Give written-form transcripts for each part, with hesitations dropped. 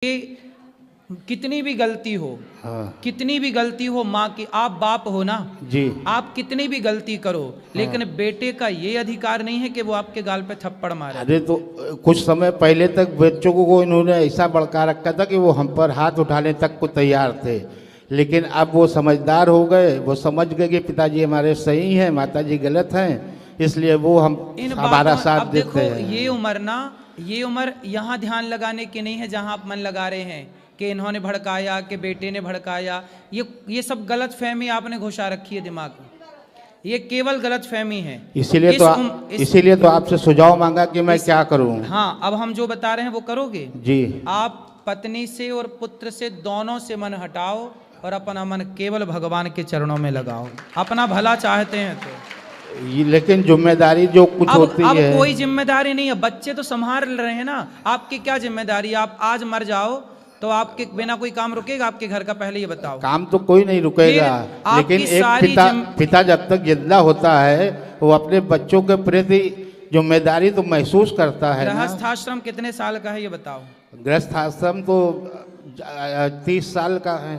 कि कितनी भी गलती हो, हाँ कितनी भी गलती हो माँ की, आप बाप हो ना जी। आप कितनी भी गलती करो, लेकिन बेटे का ये अधिकार नहीं है कि वो आपके गाल पे थप्पड़ मारे। अरे तो कुछ समय पहले तक बच्चों को इन्होंने ऐसा भड़का रखा था कि वो हम पर हाथ उठाने तक को तैयार थे, लेकिन अब वो समझदार हो गए। वो समझ गए कि पिताजी हमारे सही हैं, माताजी गलत हैं, इसलिए वो हमारा साथ अब देते देखो हैं। ये उम्र यहाँ ध्यान लगाने की नहीं है जहाँ आप मन लगा रहे हैं कि इन्होंने भड़काया, कि बेटे ने भड़काया। ये सब गलत फहमी आपने घुसा रखी है दिमाग में, ये केवल गलत फहमी है। इसीलिए तो आपसे सुझाव मांगा कि मैं क्या करूं। हाँ, अब हम जो बता रहे हैं वो करोगे जी। आप पत्नी से और पुत्र से दोनों से मन हटाओ और अपना मन केवल भगवान के चरणों में लगाओ। अपना भला चाहते हैं तो लेकिन जिम्मेदारी जो कुछ होती अब है, कोई जिम्मेदारी नहीं है। बच्चे तो संभाल रहे हैं ना, आपकी क्या जिम्मेदारी। आप आज मर जाओ तो आपके बिना कोई काम रुकेगा आपके घर का? पहले ये बताओ। काम तो कोई नहीं रुकेगा, लेकिन एक पिता जब तक जिंदा होता है वो अपने बच्चों के प्रति जिम्मेदारी तो महसूस करता है। गृहस्थाश्रम कितने साल का है ये बताओ? गृहस्थाश्रम तो 30 साल का है।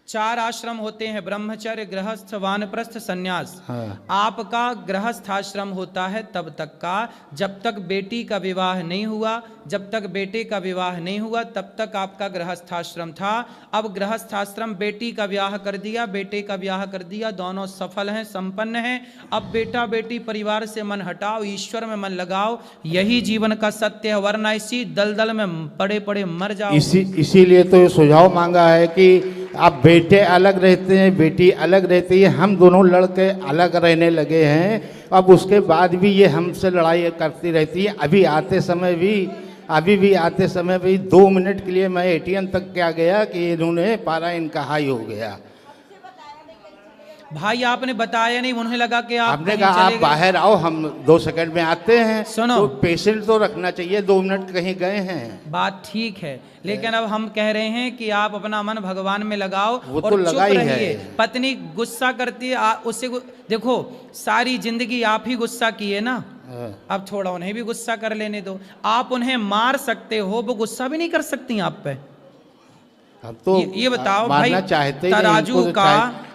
4 आश्रम होते हैं, ब्रह्मचर्य, गृहस्थ, वानप्रस्थ, सन्यास। हाँ। आपका गृहस्थाश्रम होता है तब तक का जब तक बेटी का विवाह नहीं हुआ। जब तक बेटे का विवाह नहीं हुआ तब तक आपका गृहस्थाश्रम था। अब गृहस्थाश्रम, बेटी का ब्याह कर दिया, बेटे का ब्याह कर दिया, दोनों सफल हैं, संपन्न हैं। अब बेटा बेटी परिवार से मन हटाओ, ईश्वर में मन लगाओ, यही जीवन का सत्य है, वरना इसी दलदल में पड़े पड़े मर जाओ। इसीलिए तो ये सुझाव मांगा है कि अब बेटे अलग रहते हैं, बेटी अलग रहती है, हम दोनों लड़के अलग रहने लगे हैं। अब उसके बाद भी ये हमसे लड़ाई करती रहती है। अभी आते समय भी 2 मिनट के लिए मैं एटीएम तक क्या गया कि इन्होंने पारा इनका हाई हो गया। भाई आपने बताया नहीं, उन्हें लगा कि आपने कहा आप बाहर आओ, हम 2 सेकंड में आते हैं। सुनो, तो पेशेंट तो रखना चाहिए, 2 मिनट कहीं गए हैं। बात ठीक है, लेकिन अब हम कह रहे हैं कि आप अपना मन भगवान में लगाओ वो और तो चुप लगाई रहिए। है। पत्नी गुस्सा करती है उससे देखो, सारी जिंदगी आप ही गुस्सा किए ना, अब थोड़ा उन्हें भी गुस्सा कर लेने दो। आप उन्हें मार सकते हो, वो गुस्सा भी नहीं कर सकती आप पे। हम तो ये बताओ भाई, चाहते तराजू का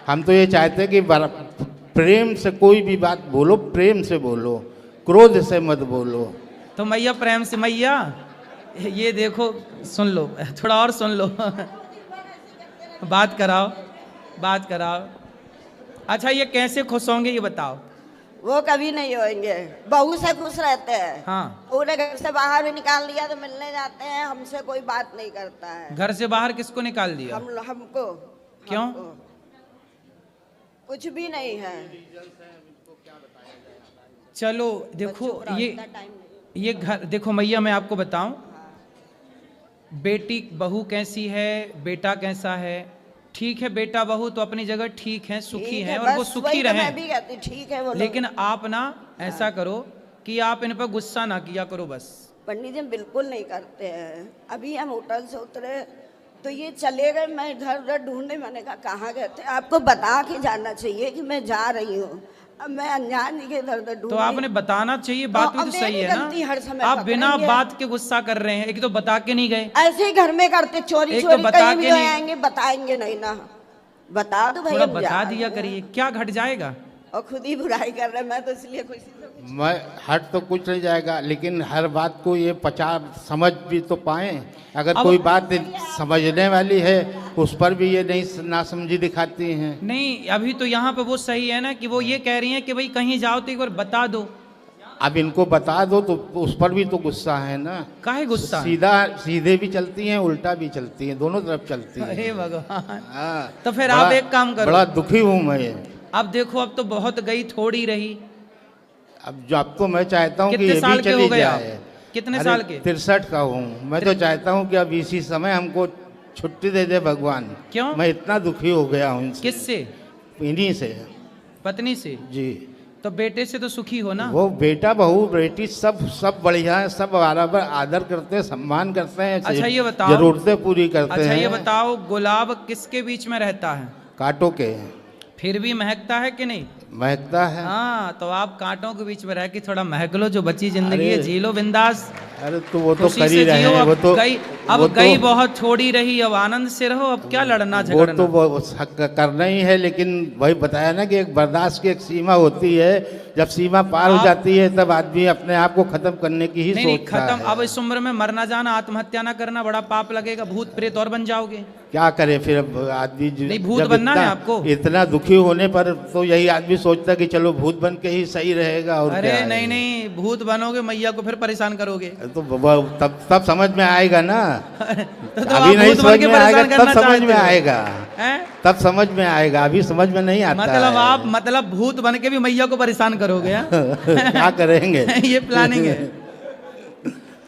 हम तो ये चाहते हैं कि प्रेम से कोई भी बात बोलो, प्रेम से बोलो, क्रोध से मत बोलो। तो मैया प्रेम से, मैया ये देखो, सुन लो, थोड़ा और सुन लो बात कराओ। अच्छा, ये कैसे खुश होंगे ये बताओ? वो कभी नहीं होंगे, बहू से खुश रहते हैं। हाँ। उन्हें घर से बाहर भी निकाल दिया तो मिलने जाते हैं, हमसे कोई बात नहीं करता है। घर से बाहर किसको निकाल दिया? हमको। क्यों? कुछ भी नहीं है। चलो देखो, ये घर देखो मैया, मैं आपको बताऊं, बेटी बहू कैसी है, बेटा कैसा है, ठीक है, बेटा बहू तो अपनी जगह ठीक है, सुखी हैं और वो सुखी रहें। मैं भी कहती ठीक है वो, लेकिन आप ना ऐसा करो कि आप इन पर गुस्सा ना किया करो बस। पंडित जी बिल्कुल नहीं करते हैं। अभी हम होटल से उतरे तो ये चले गए, मैं इधर उधर ढूंढने, मैंने कहा कहाँ गए थे? आपको बता के जाना चाहिए कि मैं जा रही हूँ। अब मैं अनजान के इधर उधर ढूंढ, तो आपने बताना चाहिए, बात भी तो सही है ना। आप बिना बात के गुस्सा कर रहे हैं। एक तो बता के नहीं गए, ऐसे ही घर में करते, चोरी तो कहीं भी आएंगे, बताएंगे नहीं ना। बता दो भैया, बता दिया करिए, क्या घट जाएगा? और खुद ही बुराई कर रहे हैं। मैं तो इसलिए खुशी से मैं हट तो कुछ नहीं जाएगा, लेकिन हर बात को ये समझ भी तो पाए। अगर कोई बात समझने वाली है उस पर भी ये नहीं नासमझी दिखाती हैं। नहीं, अभी तो यहाँ पे वो सही है ना कि वो ये कह रही हैं कि भाई कहीं जाओ तो एक बार बता दो। अब इनको बता दो तो उस पर भी तो गुस्सा है ना। काहे गुस्सा? सीधे भी चलती हैं, उल्टा भी चलती हैं, दोनों तरफ चलती हैं। हे भगवान। हाँ, तो फिर आप एक काम करो। बड़ा दुखी हूँ मैं। अब देखो, अब तो बहुत गई, थोड़ी रही। अब तो मैं चाहता हूँ कि ये भी चली जाए। कितने साल के? 63 का हूँ। मैं तो चाहता हूँ कि अब इसी समय हमको छुट्टी दे दे भगवान। क्यों? मैं इतना दुखी हो गया हूँ। किससे? इन्हीं से, पत्नी से। जी। तो बेटे से तो सुखी हो ना? वो बेटा बहू बेटी सब बढ़िया है, सब बराबर आदर करते हैं, सम्मान करते हैं। अच्छा ये बताओ, जरूरतें पूरी करते हैं। अच्छा ये बताओ, गुलाब किसके बीच में रहता है? कांटों के। फिर भी महकता है कि नहीं? महकता है। हाँ, तो आप कांटों के बीच में रह के थोड़ा महक लो, जो बची जिंदगी है अरे, जी लो बिंदास, अरे तो वो तो खुशी कर ही से रहे जियो। हैं, अब वो तो गई, अब वो गई तो बहुत थोड़ी रही, अब आनंद से रहो, अब क्या लड़ना वो झगड़ना। तो वो करना ही है, लेकिन वही बताया ना कि एक बर्दाश्त की एक सीमा होती है, जब सीमा पार हो जाती है तब आदमी अपने आप को खत्म करने की ही नहीं सोचता खत्म, है। अब इस उम्र में मरना जाना, आत्महत्या ना करना, बड़ा पाप लगेगा, भूत प्रेत और बन जाओगे। क्या करे फिर अब आदमी नहीं, भूत जब बनना है इतना आपको। इतना दुखी होने पर तो यही आदमी सोचता है कि चलो भूत बन के ही सही रहेगा। और अरे क्या है। नहीं नहीं, भूत बनोगे मैया को फिर परेशान करोगे। तो तब समझ में आएगा ना। तो अभी आप नहीं भूत बन समझ के में आएगा, परेशान तब करना समझ में चाहते हो। आएगा, हैं? तब समझ में आएगा, अभी समझ में नहीं आता मतलब है। आप मतलब भूत बन के भी मैया को परेशान करोगे। हैं? क्या करेंगे। ये प्लानिंग है।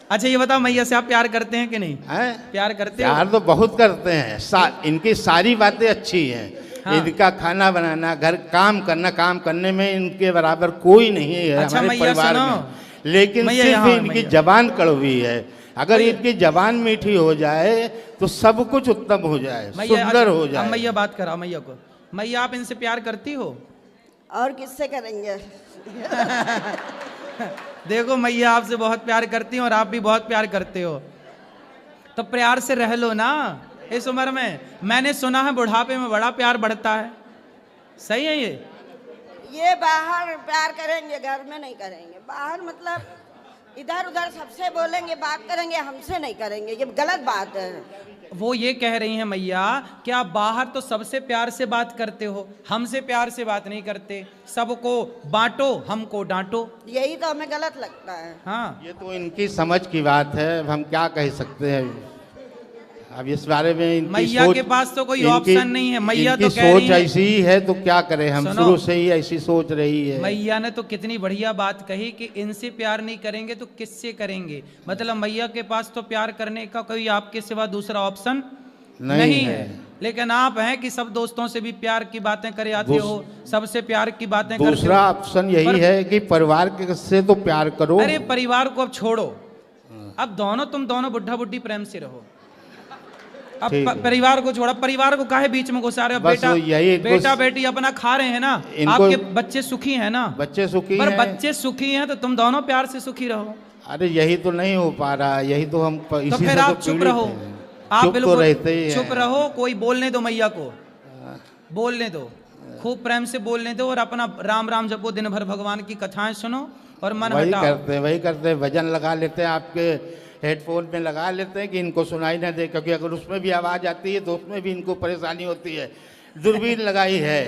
अच्छा ये बताओ, मैया से आप प्यार करते हैं कि नहीं? हैं? प्यार करते हो? प्यार तो बहुत करते हैं, इनकी सारी बातें अच्छी हैं। हाँ। इनका खाना बनाना, घर काम करना, काम करने में इनके बराबर कोई नहीं है अच्छा, हमारे मैया परिवार सुनो। में। लेकिन मैया सिर्फ यहाँ है, इनकी मैया। जबान कड़वी है। अगर मैया। इनकी जबान मीठी हो जाए तो सब कुछ उत्तम हो जाए, मैया सुंदर हो अब जाए। मैया बात कराओ मैया को। मैया आप इनसे प्यार करती हो? और किससे करेंगे? देखो मैया आपसे बहुत प्यार करती हो और आप भी बहुत प्यार करते हो, तो प्यार से रह लो ना इस उम्र में। मैंने सुना है बुढ़ापे में बड़ा प्यार बढ़ता है, सही है ये? बाहर प्यार करेंगे, घर में नहीं करेंगे। बाहर मतलब इधर उधर सबसे बोलेंगे, बात करेंगे, हमसे नहीं करेंगे, ये गलत बात है। वो ये कह रही हैं मैया कि आप बाहर तो सबसे प्यार से बात करते हो, हमसे प्यार से बात नहीं करते। सबको बांटो, हमको डांटो। यही तो हमें गलत लगता है। हाँ, ये तो इनकी समझ की बात है, अब हम क्या कह सकते हैं। अब इस बारे में इनकी मैया सोच, के पास तो कोई इनकी- ऑप्शन नहीं है। मैया इनकी तो कह रही सोच हैं, ऐसी ही है, तो क्या करें हम। सुनो। शुरू से ही ऐसी सोच रही है। मैया ने तो कितनी बढ़िया बात कही कि इनसे प्यार नहीं करेंगे तो किससे करेंगे। मतलब मैया के पास तो प्यार करने का कोई आपके सिवा दूसरा ऑप्शन नहीं है। लेकिन आप हैं कि सब दोस्तों से भी प्यार की बातें करे आते हो, सबसे प्यार की बातें करते हो। दूसरा ऑप्शन यही है कि परिवार के से तो प्यार करो। अरे परिवार को अब छोड़ो, अब तुम दोनों बुढ़ा बुढ़ी प्रेम से रहो। अब ठीक है। परिवार को छोड़ा, परिवार को काहे बीच में घुसा रहे हो? बस बेटा बेटी अपना खा रहे हैं ना, आपके बच्चे सुखी हैं ना। बच्चे सुखी पर हैं। बच्चे सुखी हैं तो तुम दोनों प्यार से सुखी रहो। अरे यही तो नहीं हो पा रहा, यही तो हम तो इसी फिर से आप तो चुप पीड़ित रहो, हैं। आप चुप तो बिल्कुल रहते ही हैं। चुप रहो। कोई बोलने दो मैया को, बोलने दो, खूब प्रेम से बोलने दो, और अपना राम राम जपो, दिन भर भगवान की कथाएं सुनो और मन वही हटाओ। वही करते हैं। भजन लगा लेते हैं, आपके हेडफोन में लगा लेते हैं कि इनको सुनाई ना दे, क्योंकि अगर उसमें भी आवाज़ आती है तो उसमें भी इनको परेशानी होती है। दूरबीन लगाई है,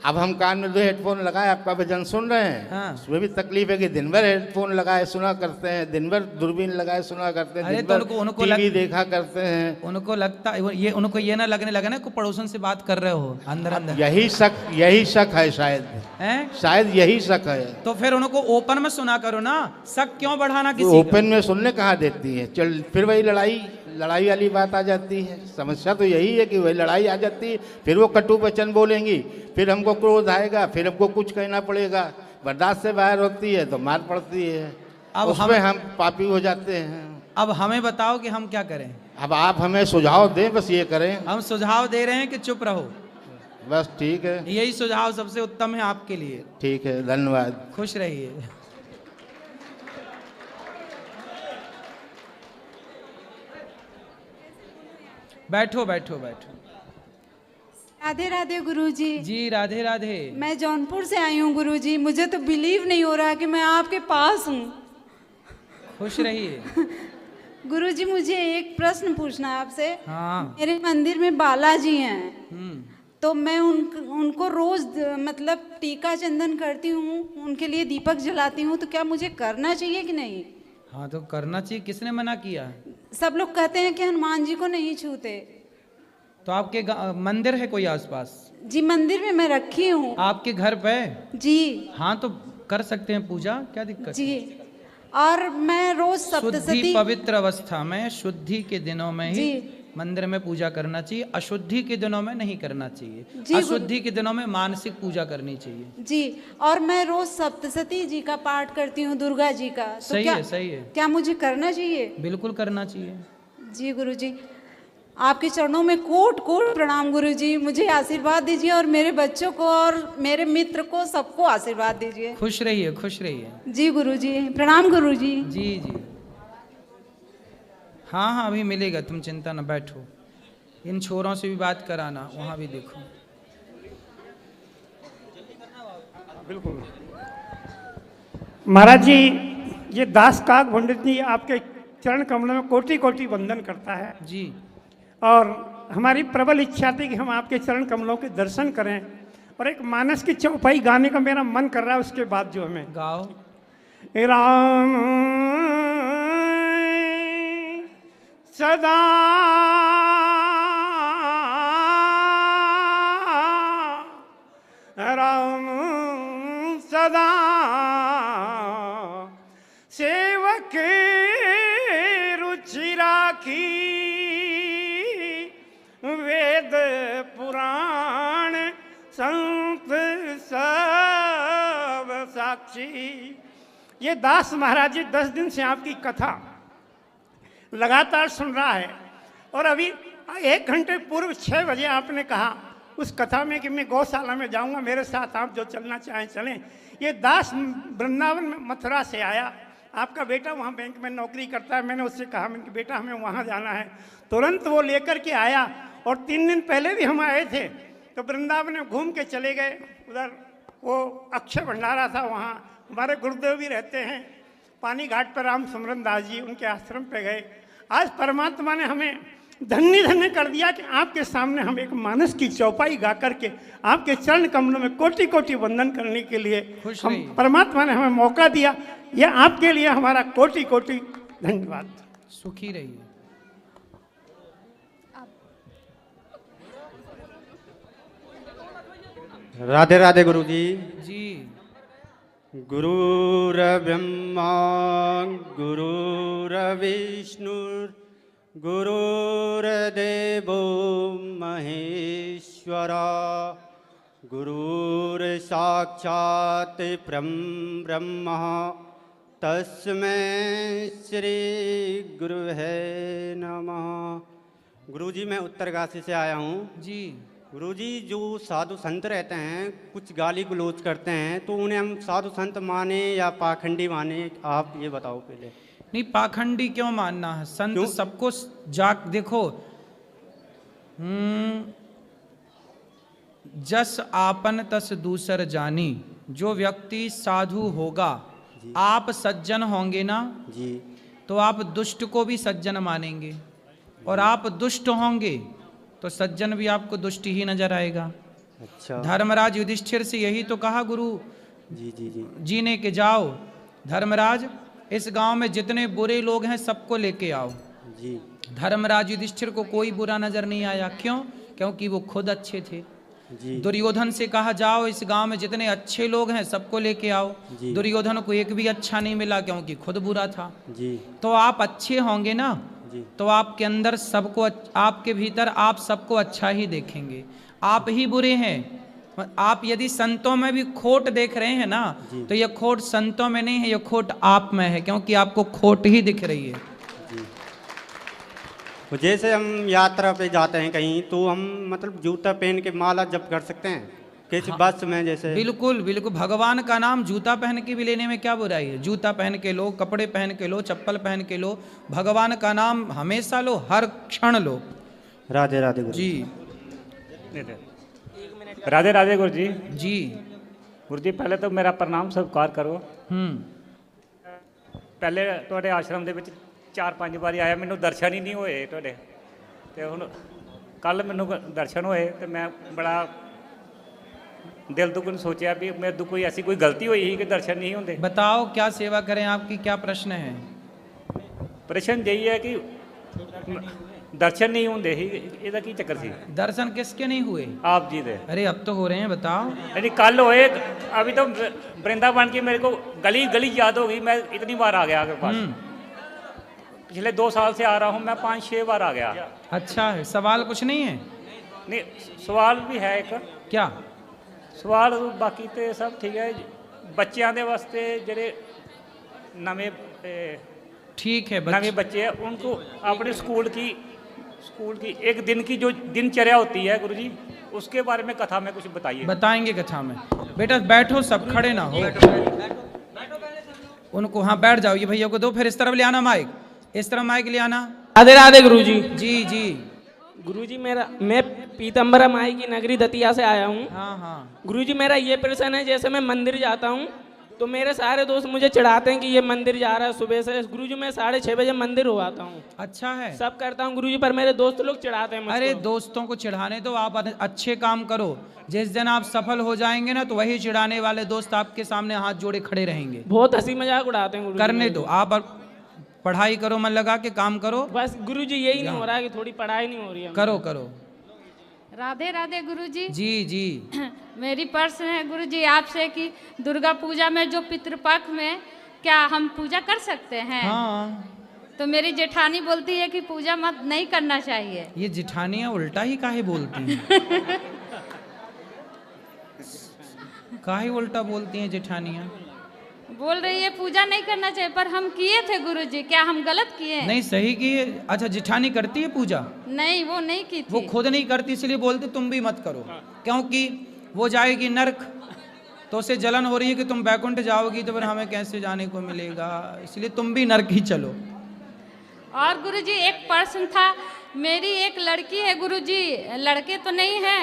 अब हम कान में 2 हेडफोन लगाए, आपका भजन सुन रहे हैं। हाँ। उसमें भी तकलीफ है कि दिन भर हेडफोन लगाए सुना करते हैं, दिन भर दूरबीन लगाए सुना करते हैं, अरे दिन तो भर उनको टीवी देखा करते हैं। उनको लगता ये, उनको ये ना लगने लगे ना कि पड़ोसन से बात कर रहे हो अंदर अंदर। यही शक है शायद, हैं? शायद यही शक है। तो फिर उनको ओपन में सुना करो ना, शक क्यों बढ़ाना तो किसी का? ओपन में सुनने कहाँ देती है। चल फिर वही लड़ाई वाली बात आ जाती है। समस्या तो यही है कि वही लड़ाई आ जाती है, फिर वो कटु वचन बोलेंगी, फिर हमको क्रोध आएगा, फिर हमको कुछ कहना पड़ेगा। बर्दाश्त से बाहर होती है तो मार पड़ती है, अब उसमें हम पापी हो जाते हैं। अब हमें बताओ कि हम क्या करें? अब आप हमें सुझाव दें, बस ये करें। हम सुझाव दे रहे हैं कि चुप रहो, बस ठीक है। यही सुझाव सबसे उत्तम है आपके लिए। ठीक है, धन्यवाद। खुश रहिए। बैठो बैठो बैठो। राधे राधे गुरुजी। जी राधे राधे। मैं जौनपुर से आई हूँ गुरुजी, मुझे तो बिलीव नहीं हो रहा कि मैं आपके पास हूँ। खुश रहिए। गुरुजी मुझे एक प्रश्न पूछना है आपसे। हाँ। मेरे मंदिर में बालाजी हैं, हम्म। तो मैं उनको रोज मतलब टीका चंदन करती हूँ, उनके लिए दीपक जलाती हूँ, तो क्या मुझे करना चाहिए कि नहीं? हाँ तो करना चाहिए, किसने मना किया? सब लोग कहते हैं कि हनुमान जी को नहीं छूते। तो आपके मंदिर है कोई आसपास? जी मंदिर में मैं रखी हूँ। आपके घर पे? जी। हाँ तो कर सकते हैं पूजा, क्या दिक्कत? जी। और मैं रोज शुद्धि सप्तशती पवित्र अवस्था में, शुद्धि के दिनों में ही जी। मंदिर में पूजा करना चाहिए, अशुद्धि के दिनों में नहीं करना चाहिए। जी, अशुद्धि के दिनों में मानसिक पूजा करनी चाहिए। जी। और मैं रोज सप्तशती जी का पाठ करती हूँ, दुर्गा जी का। तो सही क्या, है, सही है। क्या मुझे करना चाहिए? बिल्कुल करना चाहिए। जी गुरुजी। आपके चरणों में कोट कोट प्रणाम गुरुजी। मुझे आशीर्वाद दीजिए और मेरे बच्चों को और मेरे मित्र को सबको आशीर्वाद दीजिए। खुश रहिए, खुश रहिए। जी गुरुजी, प्रणाम गुरुजी। जी जी, हाँ हाँ अभी मिलेगा, तुम चिंता न बैठो। इन छोरों से भी बात कराना, वहाँ भी देखो। बिल्कुल महाराज जी, ये दास काक पंडित जी आपके चरण कमलों में कोटि कोटि वंदन करता है जी। और हमारी प्रबल इच्छा थी कि हम आपके चरण कमलों के दर्शन करें, और एक मानस की चौपाई गाने का मेरा मन कर रहा है। उसके बाद जो हमें गाओ। राम सदा राम सदा सेवक रुचि राखी, वेद पुराण संत सब साक्षी। ये दास महाराज जी 10 दिन से आपकी कथा लगातार सुन रहा है, और अभी 1 घंटे पूर्व 6 बजे आपने कहा उस कथा में कि मैं गौशाला में जाऊंगा, मेरे साथ आप जो चलना चाहें चलें। ये दास वृंदावन में मथुरा से आया, आपका बेटा वहाँ बैंक में नौकरी करता है। मैंने उससे कहा मैंने कि बेटा हमें वहाँ जाना है, तुरंत वो लेकर के आया। और 3 दिन पहले भी हम आए थे तो वृंदावन में घूम के चले गए। उधर वो अक्षय भंडारा था, वहाँ हमारे गुरुदेव भी रहते हैं। पानी घाट पर राम सुमरन दास जी, उनके आश्रम पे गए। आज परमात्मा ने हमें धन्य धन्य कर दिया कि आपके सामने हम एक मानस की चौपाई गा करके आपके चरण कमलों में कोटि कोटि वंदन करने के लिए हम परमात्मा ने हमें मौका दिया। यह आपके लिए हमारा कोटि कोटि धन्यवाद। सुखी रहिए। राधे राधे गुरु जी। जी। गुरुर्ब्रह्मा गुरुर्विष्णु गुरुर्देवो महेश्वरा, गुरुर्साक्षात् ब्रह्म तस्मै श्री गुरुवे नमः। गुरुजी मैं उत्तरकाशी से आया हूँ। जी। गुरुजी जो साधु संत रहते हैं कुछ गाली गलौज करते हैं, तो उन्हें हम साधु संत माने या पाखंडी माने, आप ये बताओ पहले। नहीं, पाखंडी क्यों मानना है? संत सबको जाक देखो, जस आपन तस दूसर जानी। जो व्यक्ति साधु होगा, आप सज्जन होंगे ना जी, तो आप दुष्ट को भी सज्जन मानेंगे, और आप दुष्ट होंगे तो सज्जन भी आपको दुष्ट ही नजर आएगा। अच्छा। धर्मराज युधिष्ठिर से यही तो कहा गुरु जी ने कि जाओ धर्मराज, इस गांव में जितने बुरे लोग हैं सबको लेके आओ। जी। धर्मराज युधिष्ठिर को कोई बुरा नजर नहीं आया। क्यों? क्योंकि वो खुद अच्छे थे। जी। दुर्योधन से कहा जाओ इस गांव में जितने अच्छे लोग हैं सबको लेके आओ। दुर्योधन को एक भी अच्छा नहीं मिला क्योंकि खुद बुरा था। जी। तो आप अच्छे होंगे ना, तो आपके अंदर सबको, आपके भीतर आप सबको अच्छा ही देखेंगे। आप ही बुरे हैं, आप यदि संतों में भी खोट देख रहे हैं ना, तो यह खोट संतों में नहीं है, यह खोट आप में है, क्योंकि आपको खोट ही दिख रही है। तो जैसे हम यात्रा पे जाते हैं कहीं, तो हम मतलब जूता पहन के माला जप कर सकते हैं किसी बस में जैसे? बिल्कुल बिल्कुल। भगवान का नाम जूता पहन के भी लेने में क्या बुराई है? जूता पहन के लो, कपड़े पहन के लो, चप्पल पहन के लो, भगवान का नाम हमेशा लो, हर क्षण लो। राधे राधे गुरु जी। राधे राधे गुरु जी। जी। गुरु जी पहले तो मेरा प्रणाम स्वीकार करो। पहले ਤੁਹਾਡੇ ਆਸ਼ਰਮ ਦੇ ਵਿੱਚ 4-5 ਵਾਰੀ ਆਇਆ, ਮੈਨੂੰ ਦਰਸ਼ਨ ਹੀ ਨਹੀਂ ਹੋਏ ਤੁਹਾਡੇ, ਤੇ ਹੁਣ ਕੱਲ ਮੈਨੂੰ ਦਰਸ਼ਨ ਹੋਏ ਤੇ ਮੈਂ ਬੜਾ दिल दुगन सोचा भी मेरे तो कोई ऐसी कोई गलती हुई ही कि दर्शन नहीं होंगे। बताओ क्या सेवा करें, आपकी क्या प्रश्न है? प्रश्न यही है कि दर्शन नहीं होंगे ही, ਇਹਦਾ ਕੀ ਚੱਕਰ ਸੀ? दर्शन किसके नहीं हुए? आप जी दे। अरे अब तो हो रहे हैं, बताओ। यानी कल होए, अभी तो वृंदावन की मेरे को गली गली याद हो गई, मैं इतनी बार आ गया आपके पास। पिछले 2 साल से आ रहा हूँ मैं, 5-6 बार आ गया। अच्छा है। सवाल कुछ नहीं है? नहीं, सवाल भी है एक। क्या सवाल? बाकी तो सब ठीक है। बच्चों के वास्ते जेडे नवे ठीक है, नवे बच्चे हैं उनको अपने स्कूल की स्कूल की एक दिन की जो दिनचर्या होती है गुरुजी, उसके बारे में कथा में कुछ बताइए। बताएंगे कथा में। बेटा बैठो, सब खड़े ना हो। उनको, हाँ बैठ जाओ। ये भैया को दो, फिर इस तरफ ले आना माइक, इस तरफ माइक ले आना। राधे राधे गुरुजी। जी जी। गुरुजी मैं पीतम्बरा माई की नगरी दतिया से आया हूँ। हाँ हाँ। गुरुजी मेरा ये प्रश्न है, जैसे मैं मंदिर जाता हूँ तो मेरे सारे दोस्त मुझे चिढ़ाते हैं कि ये मंदिर जा रहा है सुबह से। गुरुजी मैं 6:30 बजे मंदिर हो आता हूँ, अच्छा है, सब करता हूँ गुरुजी, पर मेरे दोस्त लोग चिढ़ाते हैं मुझको। अरे दोस्तों को चिढ़ाने दो, आप अच्छे काम करो। जिस दिन आप सफल हो जाएंगे ना, तो वही चिढ़ाने वाले दोस्त आपके सामने हाथ जोड़े खड़े रहेंगे। बहुत हंसी मजाक उड़ाते हैं गुरुजी। करने दो, आप पढ़ाई करो, मन लगा के काम करो। बस गुरुजी यही नहीं हो रहा है कि थोड़ी पढ़ाई नहीं हो रही है। करो करो। राधे राधे गुरुजी। जी जी। मेरी प्रश्न है गुरुजी आपसे कि दुर्गा पूजा में जो पितृपक्ष में क्या हम पूजा कर सकते हैं? हाँ। तो मेरी जेठानी बोलती है कि पूजा मत नहीं करना चाहिए। ये जेठानियाँ उल्टा ही काहे बोलती हैं? काहे उल्टा बोलती हैं जेठानियाँ? बोल रही है पूजा नहीं करना चाहिए, पर हम किए थे गुरुजी, क्या हम गलत किए? नहीं, सही किए। अच्छा, जेठानी करती है पूजा? नहीं, वो नहीं की थी। वो खुद नहीं करती, इसलिए बोलते तुम भी मत करो, क्योंकि वो जाएगी नरक, तो उसे जलन हो रही है कि तुम बैकुंठ जाओगी, तो फिर हमें कैसे जाने को मिलेगा, इसलिए तुम भी नरक ही चलो। और गुरुजी एक प्रश्न था, मेरी एक लड़की है गुरुजी, लड़के तो नहीं है,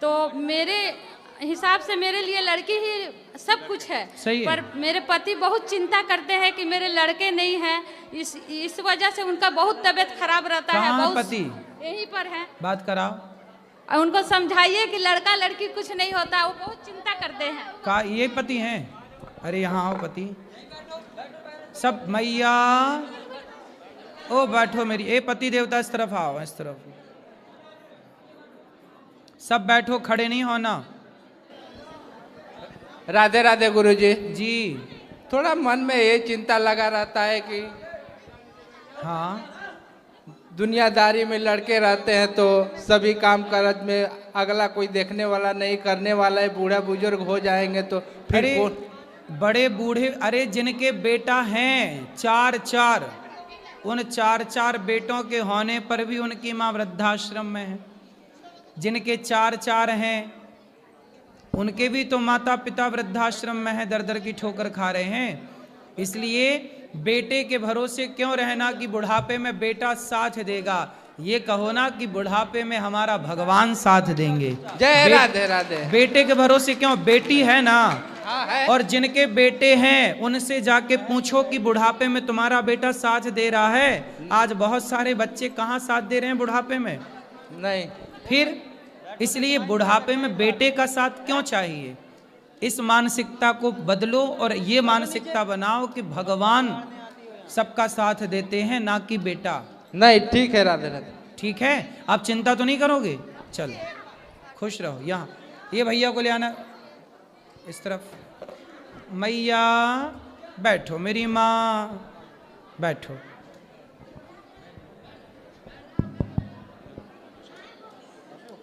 तो मेरे हिसाब से मेरे लिए लड़की ही सब कुछ है। सही है। पर मेरे पति बहुत चिंता करते हैं कि मेरे लड़के नहीं हैं, इस वजह से उनका बहुत तबीयत खराब रहता है। कहाँ बहुत पति? यहीं पर है। बात कराओ। और उनको समझाइए कि लड़का लड़की कुछ नहीं होता, वो बहुत चिंता करते हैं। का ये पति हैं? अरे यहाँ आओ पति। सब मैया, ओ बैठो मेरी, ए पति देवता इस तरफ आओ, इस तरफ। सब बैठो, खड़े नहीं होना। राधे राधे गुरुजी। जी। थोड़ा मन में ये चिंता लगा रहता है कि हाँ, दुनियादारी में लड़के रहते हैं तो सभी काम काज में अगला कोई देखने वाला नहीं, करने वाला है, बूढ़ा बुजुर्ग हो जाएंगे तो फिर अरे बड़े बूढ़े, अरे जिनके बेटा हैं 4-4, उन 4-4 बेटों के होने पर भी उनकी माँ वृद्धाश्रम में है। जिनके 4-4 हैं उनके भी तो माता पिता वृद्धाश्रम में है, दर दर की ठोकर खा रहे हैं। इसलिए बेटे के भरोसे क्यों रहना कि बुढ़ापे में बेटा साथ देगा, ये कहो ना कि बुढ़ापे में हमारा भगवान साथ देंगे। जय राधे राधे। बेटे के भरोसे क्यों, बेटी है ना। हाँ है। और जिनके बेटे हैं उनसे जाके पूछो कि बुढ़ापे में तुम्हारा बेटा साथ दे रहा है। आज बहुत सारे बच्चे कहाँ साथ दे रहे हैं बुढ़ापे में? नहीं। फिर इसलिए बुढ़ापे में बेटे का साथ क्यों चाहिए? इस मानसिकता को बदलो और ये मानसिकता बनाओ कि भगवान सबका साथ देते हैं, ना कि बेटा। नहीं, ठीक है राधे राधे। ठीक है, आप चिंता तो नहीं करोगे? चलो खुश रहो। यहाँ ये भैया को ले आना इस तरफ। मैया बैठो मेरी माँ, बैठो।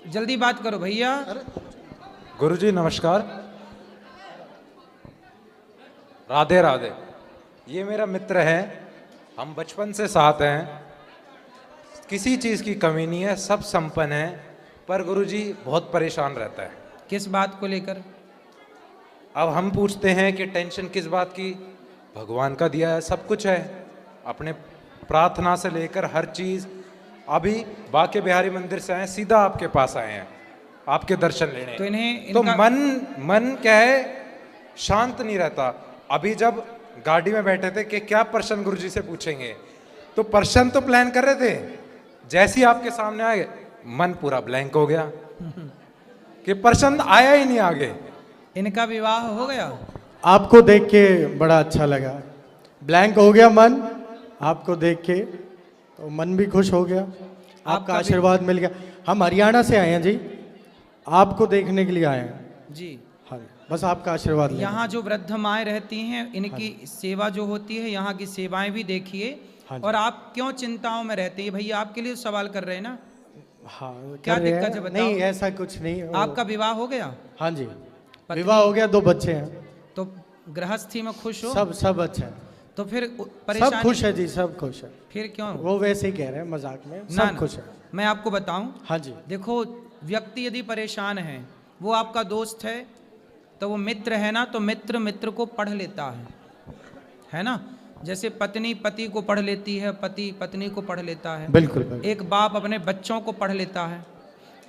जल्दी बात करो भैया। गुरुजी नमस्कार। राधे राधे। ये मेरा मित्र है, हम बचपन से साथ हैं, किसी चीज़ की कमी नहीं है, सब संपन्न है, पर गुरुजी बहुत परेशान रहता है। किस बात को लेकर? अब हम पूछते हैं कि टेंशन किस बात की? भगवान का दिया है, सब कुछ है, अपने प्रार्थना से लेकर हर चीज़। अभी बाके बिहारी मंदिर से आए, सीधा आपके पास आए हैं आपके दर्शन लेने। तो इन्हें तो मन क्या है, शांत नहीं रहता। अभी जब गाड़ी में बैठे थे कि क्या प्रश्न गुरुजी से पूछेंगे, तो प्रश्न तो प्लान कर रहे थे, जैसे ही आपके सामने आए मन पूरा ब्लैंक हो गया कि प्रश्न आया ही नहीं आगे। इनका विवाह हो गया? आपको देख के बड़ा अच्छा लगा, ब्लैंक हो गया मन आपको देख के, तो मन भी खुश हो गया, आपका आशीर्वाद मिल गया। हम हरियाणा से आए हैं जी, आपको देखने के लिए आए हैं जी। हाँ, बस आपका आशीर्वाद। यहाँ जो वृद्ध माएँ रहती हैं, इनकी सेवा जो होती है, यहाँ की सेवाएं भी देखिए। और आप क्यों चिंताओं में रहते हैं? भैया आपके लिए सवाल कर रहे हैं ना। हाँ, क्या दिक्कत है बताओ? नहीं, ऐसा कुछ नहीं। आपका विवाह हो गया? हाँ जी, विवाह हो गया, 2 बच्चे हैं। तो गृहस्थी में खुश हो? सब अच्छा है। तो फिर परेशानी? सब खुश है जी, सब खुश है। फिर क्यों? वो वैसे ही कह रहे हैं मजाक में, सब खुश है। मैं आपको बताऊं, हाँ जी, देखो व्यक्ति यदि परेशान है, वो आपका दोस्त है तो वो मित्र है ना, तो मित्र मित्र को पढ़ लेता है ना। जैसे पत्नी पति को पढ़ लेती है, पति पत्नी को पढ़ लेता है, बिल्कुल बिल्कुल। एक बाप अपने बच्चों को पढ़ लेता है।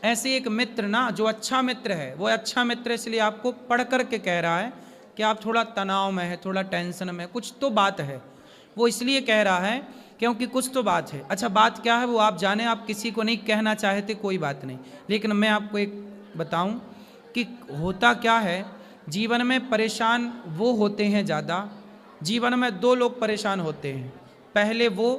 ऐसे एक मित्र ना, जो अच्छा मित्र है, वो अच्छा मित्र इसलिए आपको पढ़ करके कह रहा है कि आप थोड़ा तनाव में है, थोड़ा टेंशन में, कुछ तो बात है। वो इसलिए कह रहा है क्योंकि कुछ तो बात है। अच्छा, बात क्या है वो आप जाने, आप किसी को नहीं कहना चाहते, कोई बात नहीं, लेकिन मैं आपको एक बताऊं कि होता क्या है, जीवन में परेशान वो होते हैं ज़्यादा। जीवन में दो लोग परेशान होते हैं, पहले वो